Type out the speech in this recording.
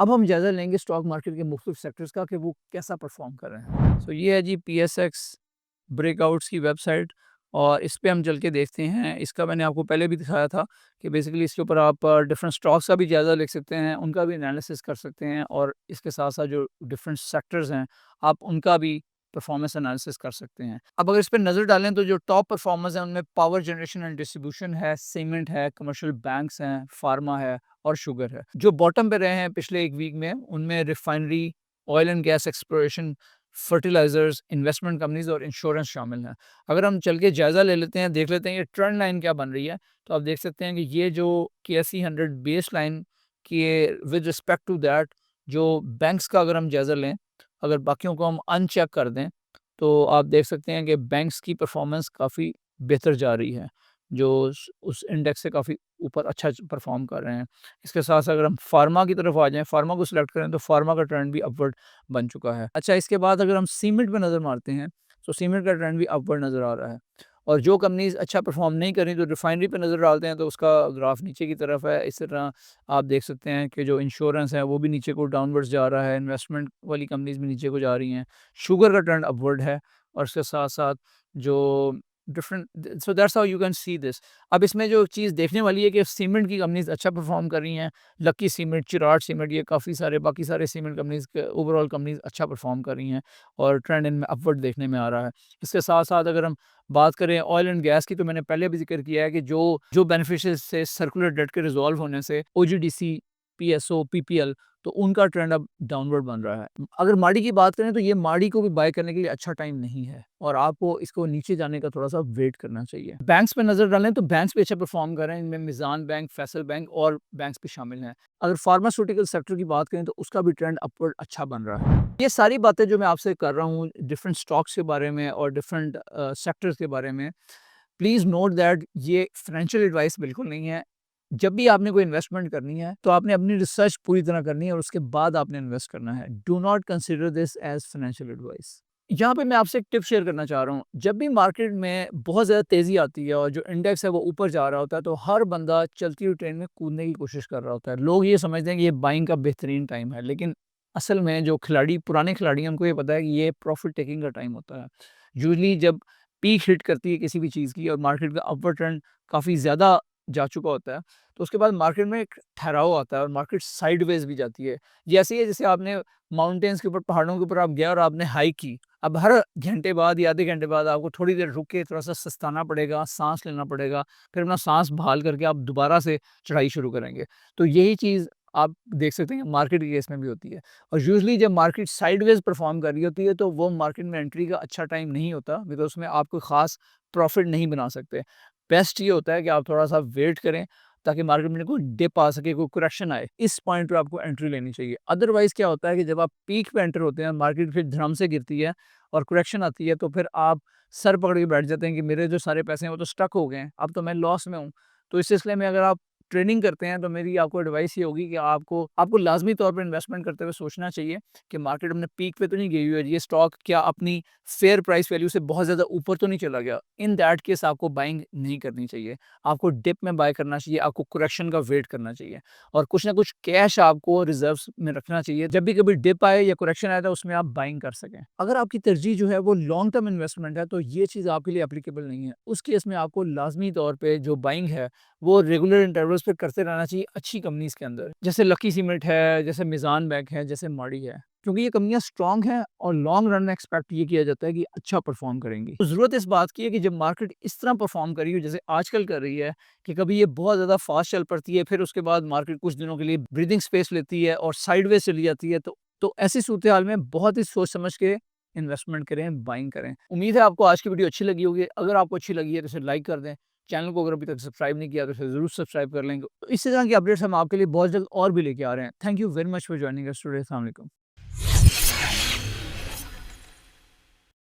अब हम जायज़ा लेंगे स्टॉक मार्केट के मुख्तलिफ सेक्टर्स का कि वो कैसा परफॉर्म कर रहे हैं। सो ये है जी पीएसएक्स ब्रेकआउट्स की वेबसाइट, और इस पे हम चल के देखते हैं। इसका मैंने आपको पहले भी दिखाया था कि बेसिकली इसके ऊपर आप डिफरेंट स्टॉक्स का भी जायज़ा लिख सकते हैं, उनका भी एनालिसिस कर सकते हैं, और इसके साथ-साथ जो डिफरेंट सेक्टर्स हैं, आप उनका भी परफॉर्मेंस एनालिसिस कर सकते हैं। अब अगर इस पे नज़र डालें तो जो टॉप परफॉर्मर्स हैं उनमें पावर जनरेशन एंड डिस्ट्रीब्यूशन है, सीमेंट है, कमर्शियल बैंक्स हैं, फार्मा है और शुगर है। जो बॉटम पे रहे हैं पिछले 1 वीक में, उनमें refinery, oil and gas exploration, fertilizers, investment companies और इंश्योरेंस शामिल हैं। अगर हम चल के जायज़ा ले लेते हैं, देख लेते हैं ये ट्रेंड लाइन क्या बन रही है, तो आप देख सकते हैं कि ये जो केएसई 100 बेस लाइन के विद रिस्पेक्ट टू दैट जो बैंक्स का अगर हम जायज़ा लें, अगर बाकियों को हम अनचेक कर दें, तो आप देख सकते हैं कि बैंक्स की परफॉर्मेंस काफ़ी बेहतर जा रही है, जो उस इंडेक्स से काफ़ी ऊपर अच्छा परफॉर्म कर रहे हैं। इसके साथ-साथ अगर हम फार्मा की तरफ आ जाएँ, फार्मा को सिलेक्ट करें, तो फार्मा का ट्रेंड भी अपवर्ड बन चुका है। अच्छा, इसके बाद अगर हम सीमेंट पे नज़र मारते हैं, तो सीमेंट का ट्रेंड भी अपवर्ड नज़र आ रहा है, और जो कंपनीज़ अच्छा परफॉर्म नहीं कर रही, तो रिफाइनरी पे नज़र डालते हैं, तो उसका ग्राफ नीचे की तरफ है। इस तरह आप देख सकते हैं कि जो इंश्योरेंस है, वो भी नीचे को डाउनवर्ड्स जा रहा है, इन्वेस्टमेंट वाली कंपनीज़ भी नीचे को जा रही हैं। शुगर का ट्रेंड अपवर्ड है, और इसके साथ-साथ जो different, so that's how you can see this. अब इसमें जो चीज़ देखने वाली है कि सीमेंट की कंपनीज़ अच्छा परफॉर्म कर रही हैं। लकी सीमेंट, चिराट सीमेंट, ये काफ़ी सारे बाकी सारे सीमेंट कंपनीज़ के ओवरऑल कंपनीज़ अच्छा परफॉर्म कर रही हैं, और ट्रेंड इनमें अपवर्ड देखने में आ रहा है। इसके साथ-साथ अगर हम बात करें ऑयल एंड गैस की, तो मैंने पहले भी ज़िक्र किया है कि जो बेनिफिशियरीज़ से सर्कुलर डेट के रिज़ॉल्व होने से ओजीडीसी, पीएसओ, पीपीएल, तो उनका ट्रेंड अब डाउनवर्ड बन रहा है। अगर माड़ी की बात करें, तो ये माड़ी को भी बाय करने के लिए अच्छा टाइम नहीं है, और आपको इसको नीचे जाने का थोड़ा-सा वेट करना चाहिए। बैंक्स पे नज़र डालें, तो बैंक्स भी अच्छा परफ़ॉर्म कर रहे हैं। इनमें मिज़ान बैंक, फ़ैसल बैंक और बैंक्स भी शामिल हैं। अगर फार्मास्यूटिकल सेक्टर की बात करें, तो उसका भी ट्रेंड अपवर्ड अच्छा बन रहा है। ये सारी बातें जो मैं आपसे कर रहा हूँ डिफरेंट स्टॉक्स के बारे में और डिफरेंट सेक्टर्स के बारे में, प्लीज़ नोट दैट ये फाइनेंशियल एडवाइस बिल्कुल नहीं है। जब भी आपने कोई इन्वेस्टमेंट करनी है, तो आपने अपनी रिसर्च पूरी तरह करनी है, और उसके बाद आपने इन्वेस्ट करना है। Do not consider this as financial advice. यहाँ पे मैं आपसे एक टिप शेयर करना चाह रहा हूँ। जब भी मार्केट में बहुत ज़्यादा तेज़ी आती है और जो इंडेक्स है वो ऊपर जा रहा होता है, तो हर बंदा चलती हुई ट्रेन में कूदने की कोशिश कर रहा होता है। लोग ये समझते हैं कि ये बाइंग का बेहतरीन टाइम है, लेकिन असल में जो खिलाड़ी, पुराने खिलाड़ी हैं, उनको ये पता है कि ये प्रॉफ़िट टेकिंग का टाइम होता है। यूजुअली जब पीक हिट करती है किसी भी चीज़ की, और मार्केट का अपवर्ड ट्रेंड काफ़ी ज़्यादा जा चुका होता है, तो उसके बाद मार्केट में एक ठहराव आता है, और मार्केट साइडवेज़ भी जाती है। ये ऐसे ही है जैसे आपने माउंटेन्स के ऊपर, पहाड़ों के ऊपर आप गए और आपने हाइक की। अब हर घंटे बाद या आधे घंटे बाद आपको थोड़ी देर रुक के थोड़ा-सा सस्ताना पड़ेगा, साँस लेना पड़ेगा, फिर अपना साँस बहाल करके आप दोबारा से चढ़ाई शुरू करेंगे। तो यही चीज़ आप देख सकते हैं मार्केट के केस में भी होती है, और यूजुअली जब मार्केट साइडवेज़ परफ़ॉर्म कर रही होती है, तो वो मार्केट में एंट्री का अच्छा टाइम नहीं होता, बिकॉज़ उसमें आप कोई ख़ास प्रॉफ़िट नहीं बना सकते। बेस्ट ये होता है कि आप थोड़ा-सा वेट करें, ताकि मार्केट में कोई डिप आ सके, कोई करेक्शन आए। इस पॉइंट पे आपको एंट्री लेनी चाहिए। अदरवाइज़ क्या होता है कि जब आप पीक पे एंटर होते हैं, मार्केट फिर धड़ाम से गिरती है और करेक्शन आती है, तो फिर आप सर पकड़ के बैठ जाते हैं कि मेरे जो सारे पैसे हैं वो तो स्टक हो गए हैं, अब तो मैं लॉस में हूँ। तो इस सिलसिले में अगर आप ट्रेडिंग करते हैं, तो मेरी आपको एडवाइस ये होगी कि आपको आपको लाज़मी तौर पे इन्वेस्टमेंट करते हुए सोचना चाहिए कि मार्केट अपने पीक पे तो नहीं गई हुई है, ये स्टॉक क्या अपनी फेयर प्राइस वैल्यू से बहुत ज़्यादा ऊपर तो नहीं चला गया। इन दैट केस आपको बाइंग नहीं करनी चाहिए। आपको डिप में बाय करना चाहिए, आपको करेक्शन का वेट करना चाहिए, और कुछ ना कुछ कैश आपको रिज़र्व्स में रखना चाहिए। जब भी कभी डिप आए या करेक्शन आए, तो उसमें आप बाइंग कर सकें। अगर आपकी तरजीह जो है वो लॉन्ग टर्म इन्वेस्टमेंट है, तो ये चीज़ आपके लिए एप्लीकेबल नहीं है। उस केस में आपको लाज़मी तौर पे जो बाइंग है, वो रेगुलर इंटरवल्स पे करते रहना चाहिए अच्छी कंपनीज़ के अंदर। जैसे लकी सीमेंट है, जैसे मिज़ान बैंक है, जैसे माड़ी है। क्योंकि ये कंपनियाँ स्ट्रॉन्ग हैं, और लॉन्ग रन में एक्सपेक्ट ये किया जाता है कि अच्छा परफ़ॉर्म करेंगी। तो ज़रूरत इस बात की है कि जब मार्केट इस तरह परफ़ॉर्म कर रही हो, जैसे आजकल कर रही है, कि कभी ये बहुत ज़्यादा फ़ास्ट चल पड़ती है, फिर उसके बाद मार्केट कुछ दिनों के लिए ब्रीथिंग स्पेस लेती है और साइडवेज़ चली जाती है, तो ऐसी सूरत-ए-हाल में बहुत ही सोच समझ के इन्वेस्टमेंट करें, बाइंग करें। उम्मीद है आपको आज की वीडियो अच्छी लगी होगी। अगर आपको अच्छी लगी है, तो इसे लाइक कर दें। चैनल को अगर अभी तक सब्सक्राइब नहीं किया, तो इसे ज़रूर सब्सक्राइब कर लें। तो इसी तरह की अपडेट्स हम आपके लिए बहुत जल्द और भी लेके आ रहे हैं। Thank you very much for joining us today. अस्सलाम वालेकुम।